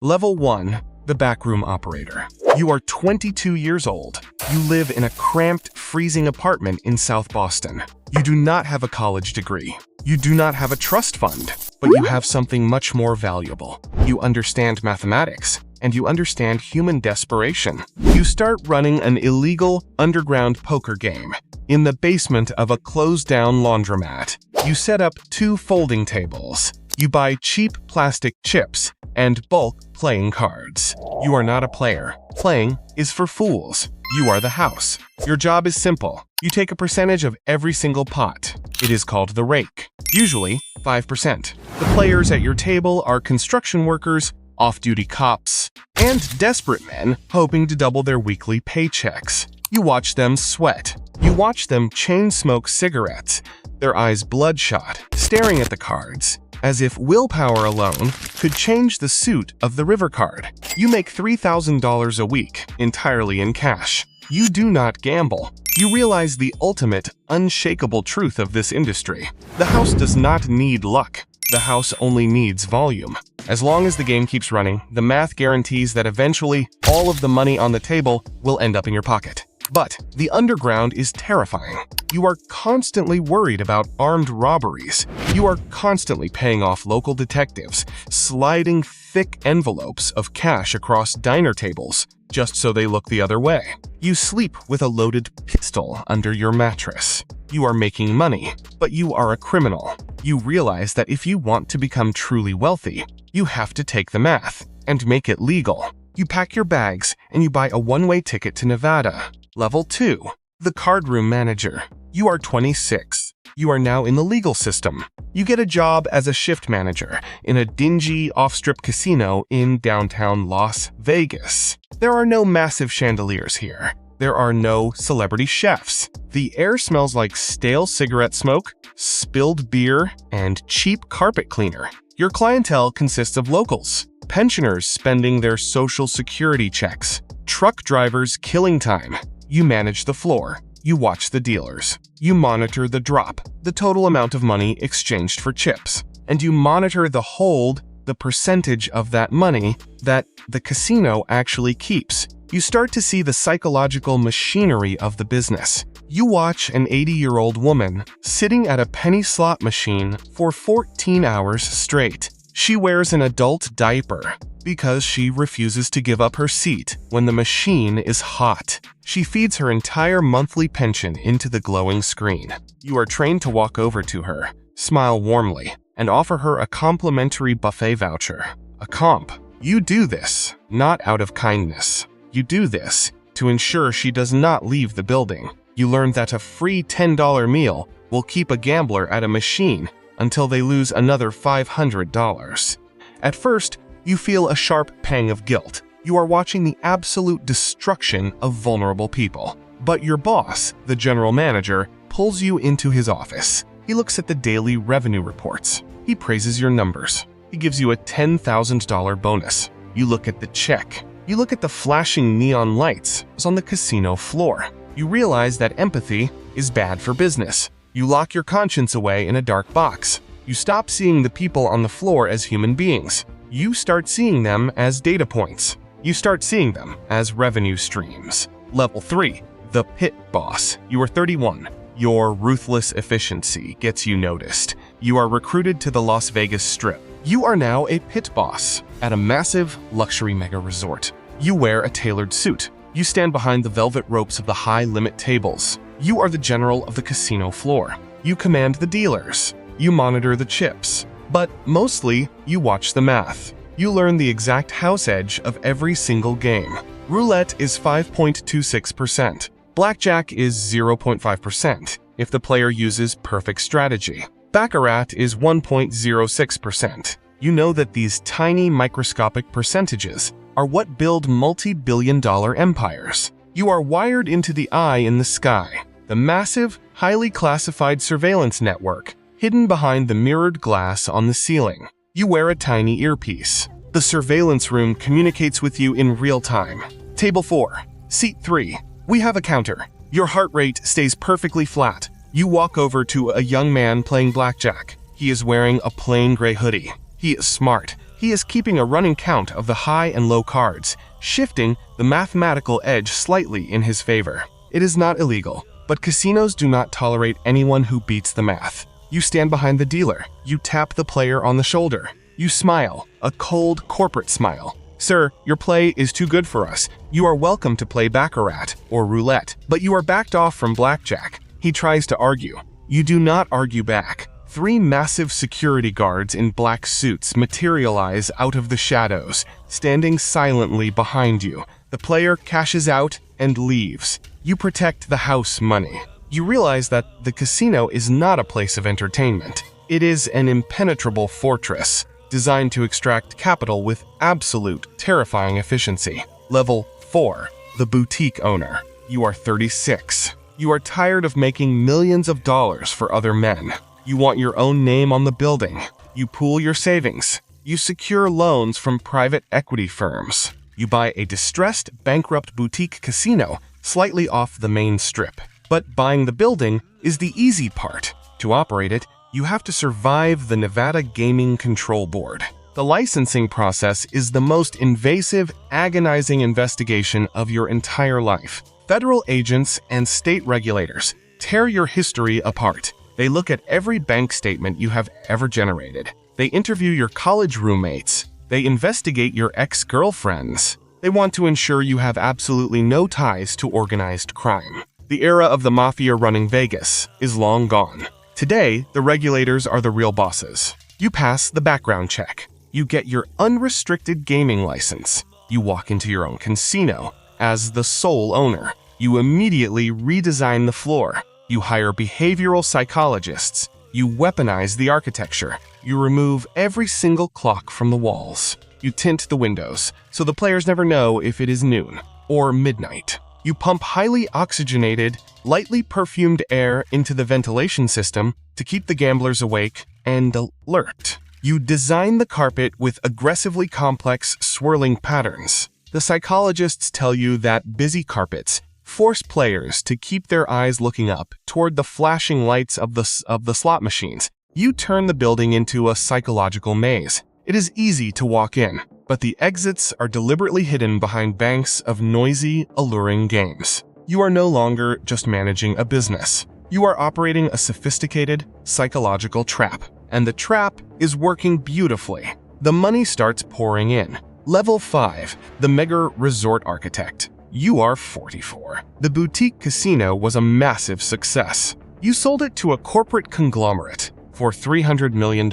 Level 1. The Backroom Operator. You are 22 years old. You live in a cramped, freezing apartment in South Boston. You do not have a college degree. You do not have a trust fund, but you have something much more valuable. You understand mathematics, and you understand human desperation. You start running an illegal, underground poker game in the basement of a closed-down laundromat. You set up 2 folding tables. You buy cheap plastic chips and bulk playing cards. You are not a player. Playing is for fools. You are the house. Your job is simple. You take a percentage of every single pot. It is called the rake, usually 5%. The players at your table are construction workers, off-duty cops, and desperate men hoping to double their weekly paychecks. You watch them sweat. You watch them chain-smoke cigarettes, their eyes bloodshot, staring at the cards, as if willpower alone could change the suit of the river card. You make $3,000 a week, entirely in cash. You do not gamble. You realize the ultimate, unshakable truth of this industry. The house does not need luck. The house only needs volume. As long as the game keeps running, the math guarantees that eventually all of the money on the table will end up in your pocket. But the underground is terrifying. You are constantly worried about armed robberies. You are constantly paying off local detectives, sliding thick envelopes of cash across diner tables just so they look the other way. You sleep with a loaded pistol under your mattress. You are making money, but you are a criminal. You realize that if you want to become truly wealthy, you have to take the math and make it legal. You pack your bags and you buy a one-way ticket to Nevada. Level 2. The Card Room Manager. You are 26. You are now in the legal system. You get a job as a shift manager in a dingy off-strip casino in downtown Las Vegas. There are no massive chandeliers here. There are no celebrity chefs. The air smells like stale cigarette smoke, spilled beer, and cheap carpet cleaner. Your clientele consists of locals, pensioners spending their social security checks, truck drivers killing time. You manage the floor. You watch the dealers. You monitor the drop, the total amount of money exchanged for chips. And you monitor the hold, the percentage of that money that the casino actually keeps. You start to see the psychological machinery of the business. You watch an 80-year-old woman sitting at a penny slot machine for 14 hours straight. She wears an adult diaper because she refuses to give up her seat when the machine is hot. She feeds her entire monthly pension into the glowing screen. You are trained to walk over to her, smile warmly, and offer her a complimentary buffet voucher. A comp. You do this not out of kindness. You do this to ensure she does not leave the building. You learn that a free $10 meal will keep a gambler at a machine until they lose another $500. At first, you feel a sharp pang of guilt. You are watching the absolute destruction of vulnerable people. But your boss, the general manager, pulls you into his office. He looks at the daily revenue reports. He praises your numbers. He gives you a $10,000 bonus. You look at the check. You look at the flashing neon lights on the casino floor. You realize that empathy is bad for business. You lock your conscience away in a dark box. You stop seeing the people on the floor as human beings. You start seeing them as data points. You start seeing them as revenue streams. Level 3. The Pit Boss. You are 31. Your ruthless efficiency gets you noticed. You are recruited to the Las Vegas Strip. You are now a pit boss at a massive luxury mega resort. You wear a tailored suit. You stand behind the velvet ropes of the high-limit tables. You are the general of the casino floor. You command the dealers. You monitor the chips. But mostly, you watch the math. You learn the exact house edge of every single game. Roulette is 5.26%. Blackjack is 0.5% if the player uses perfect strategy. Baccarat is 1.06%. You know that these tiny microscopic percentages are what build multi-billion-dollar empires. You are wired into the eye in the sky, the massive, highly classified surveillance network hidden behind the mirrored glass on the ceiling. You wear a tiny earpiece. The surveillance room communicates with you in real time. Table 4. Seat 3. We have a counter. Your heart rate stays perfectly flat. You walk over to a young man playing blackjack. He is wearing a plain gray hoodie. He is smart. He is keeping a running count of the high and low cards, shifting the mathematical edge slightly in his favor. It is not illegal, but casinos do not tolerate anyone who beats the math. You stand behind the dealer. You tap the player on the shoulder. You smile, a cold corporate smile. Sir, your play is too good for us. You are welcome to play baccarat or roulette, but you are backed off from blackjack. He tries to argue. You do not argue back. 3 massive security guards in black suits materialize out of the shadows, standing silently behind you. The player cashes out and leaves. You protect the house money. You realize that the casino is not a place of entertainment. It is an impenetrable fortress, designed to extract capital with absolute, terrifying efficiency. Level 4. The boutique owner. You are 36. You are tired of making millions of dollars for other men. You want your own name on the building. You pool your savings. You secure loans from private equity firms. You buy a distressed, bankrupt boutique casino slightly off the main strip. But buying the building is the easy part. To operate it, you have to survive the Nevada Gaming Control Board. The licensing process is the most invasive, agonizing investigation of your entire life. Federal agents and state regulators tear your history apart. They look at every bank statement you have ever generated. They interview your college roommates. They investigate your ex-girlfriends. They want to ensure you have absolutely no ties to organized crime. The era of the mafia running Vegas is long gone. Today, the regulators are the real bosses. You pass the background check. You get your unrestricted gaming license. You walk into your own casino as the sole owner. You immediately redesign the floor. You hire behavioral psychologists. You weaponize the architecture. You remove every single clock from the walls. You tint the windows, so the players never know if it is noon or midnight. You pump highly oxygenated, lightly perfumed air into the ventilation system to keep the gamblers awake and alert. You design the carpet with aggressively complex, swirling patterns. The psychologists tell you that busy carpets force players to keep their eyes looking up toward the flashing lights of the slot machines. You turn the building into a psychological maze. It is easy to walk in, but the exits are deliberately hidden behind banks of noisy, alluring games. You are no longer just managing a business. You are operating a sophisticated, psychological trap, and the trap is working beautifully. The money starts pouring in. Level 5, the mega resort architect. You are 44. The boutique casino was a massive success. You sold it to a corporate conglomerate for $300 million.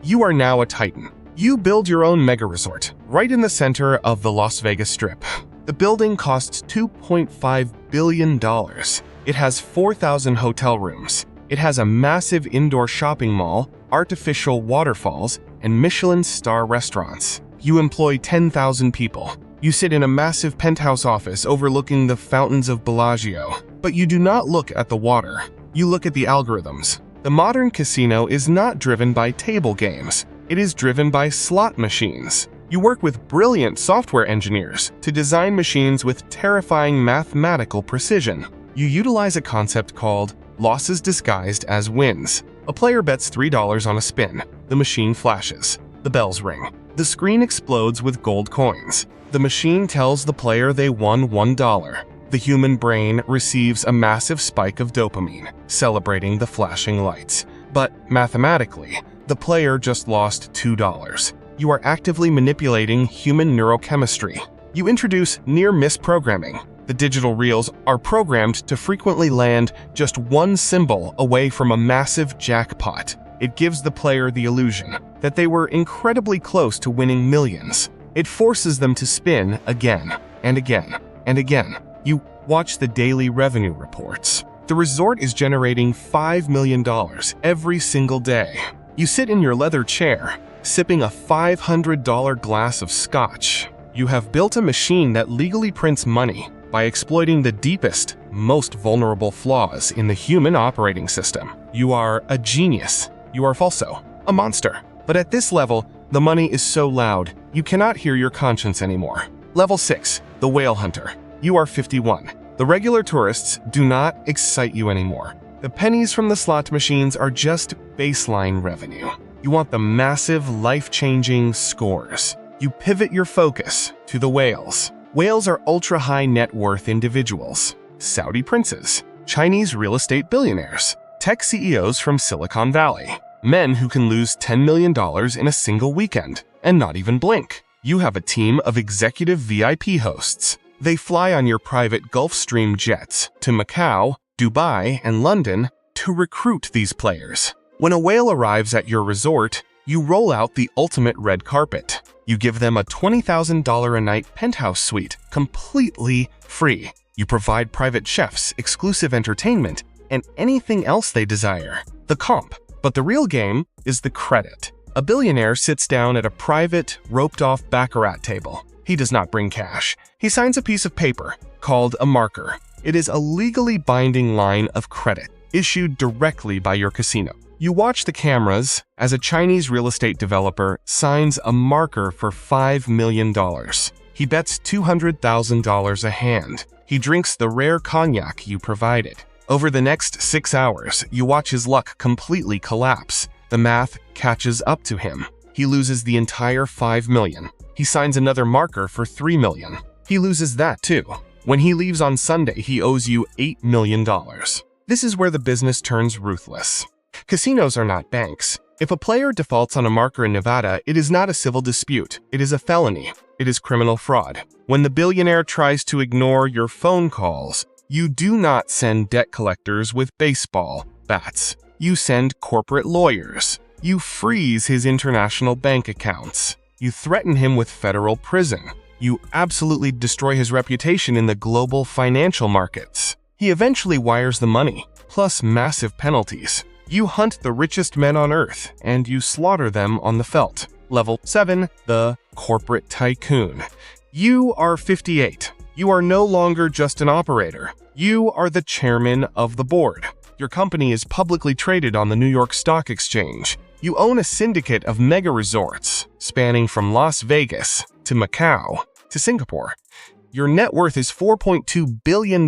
You are now a titan. You build your own mega resort right in the center of the Las Vegas Strip. The building costs $2.5 billion. It has 4,000 hotel rooms. It has a massive indoor shopping mall, artificial waterfalls, and Michelin star restaurants. You employ 10,000 people. You sit in a massive penthouse office overlooking the fountains of Bellagio. But you do not look at the water. You look at the algorithms. The modern casino is not driven by table games. It is driven by slot machines. You work with brilliant software engineers to design machines with terrifying mathematical precision. You utilize a concept called losses disguised as wins. A player bets $3 on a spin. The machine flashes. The bells ring. The screen explodes with gold coins. The machine tells the player they won $1. The human brain receives a massive spike of dopamine, celebrating the flashing lights. But mathematically, the player just lost $2. You are actively manipulating human neurochemistry. You introduce near-miss programming. The digital reels are programmed to frequently land just one symbol away from a massive jackpot. It gives the player the illusion that they were incredibly close to winning millions. It forces them to spin again and again and again. You watch the daily revenue reports. The resort is generating $5 million every single day. You sit in your leather chair, sipping a $500 glass of scotch. You have built a machine that legally prints money by exploiting the deepest, most vulnerable flaws in the human operating system. You are a genius. You are also a monster. But at this level, the money is so loud, you cannot hear your conscience anymore. Level 6, the whale hunter. You are 51. The regular tourists do not excite you anymore. The pennies from the slot machines are just baseline revenue. You want the massive, life-changing scores. You pivot your focus to the whales. Whales are ultra-high net worth individuals, Saudi princes, Chinese real estate billionaires, tech CEOs from Silicon Valley, men who can lose $10 million in a single weekend and not even blink. You have a team of executive VIP hosts. They fly on your private Gulfstream jets to Macau, Dubai, and London to recruit these players. When a whale arrives at your resort, you roll out the ultimate red carpet. You give them a $20,000 a night penthouse suite, completely free. You provide private chefs, exclusive entertainment, and anything else they desire. The comp. But the real game is the credit. A billionaire sits down at a private, roped-off baccarat table. He does not bring cash. He signs a piece of paper called a marker. It is a legally binding line of credit issued directly by your casino. You watch the cameras as a Chinese real estate developer signs a marker for $5 million. He bets $200,000 a hand. He drinks the rare cognac you provided. Over the next 6 hours, you watch his luck completely collapse. The math catches up to him. He loses the entire $5 million. He signs another marker for $3 million. He loses that too. When he leaves on Sunday, he owes you $8 million. This is where the business turns ruthless. Casinos are not banks. If a player defaults on a marker in Nevada, it is not a civil dispute. It is a felony. It is criminal fraud. When the billionaire tries to ignore your phone calls, you do not send debt collectors with baseball bats. You send corporate lawyers. You freeze his international bank accounts. You threaten him with federal prison. You absolutely destroy his reputation in the global financial markets. He eventually wires the money, plus massive penalties. You hunt the richest men on Earth, and you slaughter them on the felt. Level 7, the corporate tycoon. You are 58. You are no longer just an operator. You are the chairman of the board. Your company is publicly traded on the New York Stock Exchange. You own a syndicate of mega resorts, spanning from Las Vegas to Macau to Singapore. Your net worth is $4.2 billion.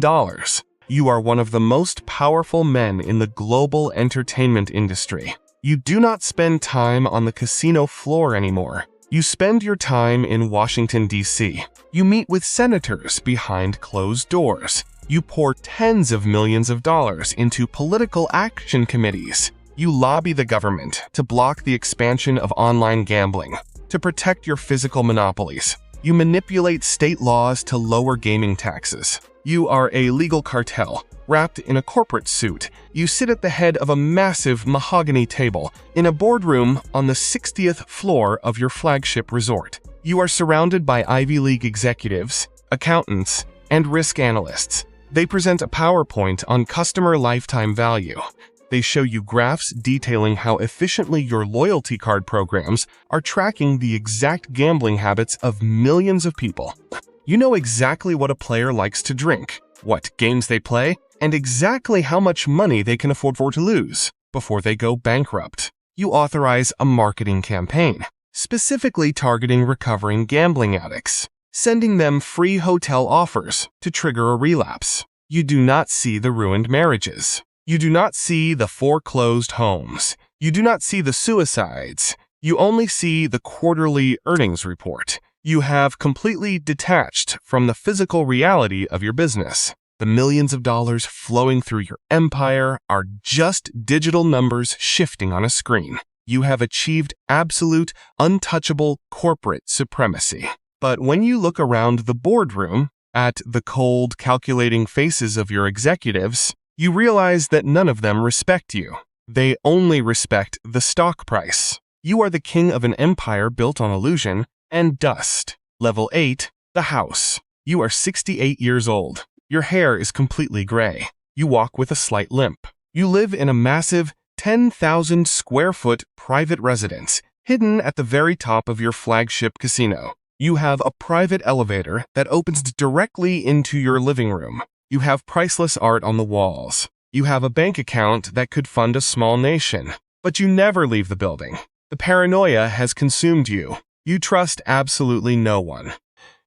You are one of the most powerful men in the global entertainment industry. You do not spend time on the casino floor anymore. You spend your time in Washington, D.C. You meet with senators behind closed doors. You pour tens of millions of dollars into political action committees. You lobby the government to block the expansion of online gambling, to protect your physical monopolies. You manipulate state laws to lower gaming taxes. You are a legal cartel, wrapped in a corporate suit. You sit at the head of a massive mahogany table in a boardroom on the 60th floor of your flagship resort. You are surrounded by Ivy League executives, accountants, and risk analysts. They present a PowerPoint on customer lifetime value. They show you graphs detailing how efficiently your loyalty card programs are tracking the exact gambling habits of millions of people. You know exactly what a player likes to drink, what games they play, and exactly how much money they can afford to lose before they go bankrupt. You authorize a marketing campaign, specifically targeting recovering gambling addicts, sending them free hotel offers to trigger a relapse. You do not see the ruined marriages. You do not see the foreclosed homes. You do not see the suicides. You only see the quarterly earnings report. You have completely detached from the physical reality of your business. The millions of dollars flowing through your empire are just digital numbers shifting on a screen. You have achieved absolute, untouchable corporate supremacy. But when you look around the boardroom, at the cold, calculating faces of your executives, you realize that none of them respect you. They only respect the stock price. You are the king of an empire built on illusion and dust. Level 8, the house. You are 68 years old. Your hair is completely gray. You walk with a slight limp. You live in a massive 10,000 square foot private residence, hidden at the very top of your flagship casino. You have a private elevator that opens directly into your living room. You have priceless art on the walls. You have a bank account that could fund a small nation. But you never leave the building. The paranoia has consumed you. You trust absolutely no one.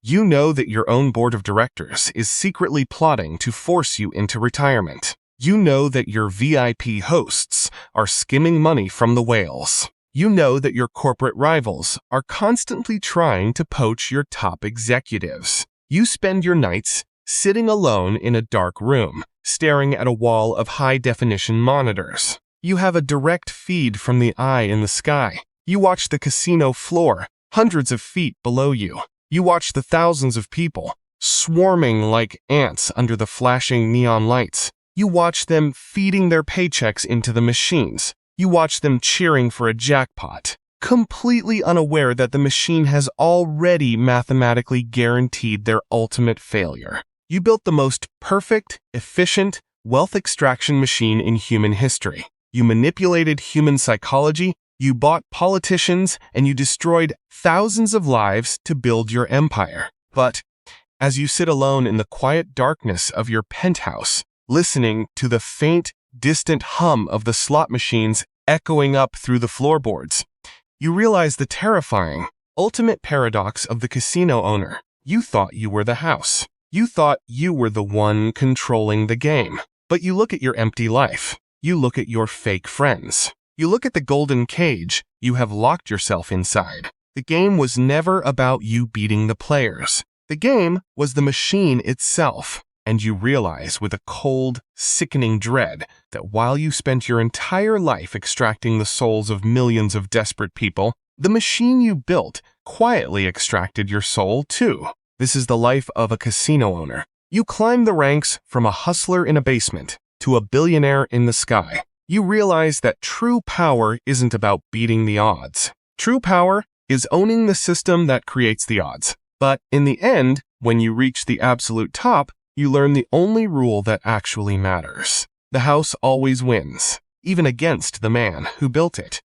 You know that your own board of directors is secretly plotting to force you into retirement. You know that your VIP hosts are skimming money from the whales. You know that your corporate rivals are constantly trying to poach your top executives. You spend your nights sitting alone in a dark room, staring at a wall of high-definition monitors. You have a direct feed from the eye in the sky. You watch the casino floor, hundreds of feet below you. You watch the thousands of people swarming like ants under the flashing neon lights. You watch them feeding their paychecks into the machines. You watch them cheering for a jackpot, completely unaware that the machine has already mathematically guaranteed their ultimate failure. You built the most perfect, efficient, wealth extraction machine in human history. You manipulated human psychology, you bought politicians, and you destroyed thousands of lives to build your empire. But as you sit alone in the quiet darkness of your penthouse, listening to the faint, distant hum of the slot machines echoing up through the floorboards, you realize the terrifying, ultimate paradox of the casino owner. You thought you were the house. You thought you were the one controlling the game. But you look at your empty life. You look at your fake friends. You look at the golden cage you have locked yourself inside. The game was never about you beating the players. The game was the machine itself. And you realize with a cold, sickening dread that while you spent your entire life extracting the souls of millions of desperate people, the machine you built quietly extracted your soul too. This is the life of a casino owner. You climb the ranks from a hustler in a basement to a billionaire in the sky. You realize that true power isn't about beating the odds. True power is owning the system that creates the odds. But in the end, when you reach the absolute top, you learn the only rule that actually matters. The house always wins, even against the man who built it.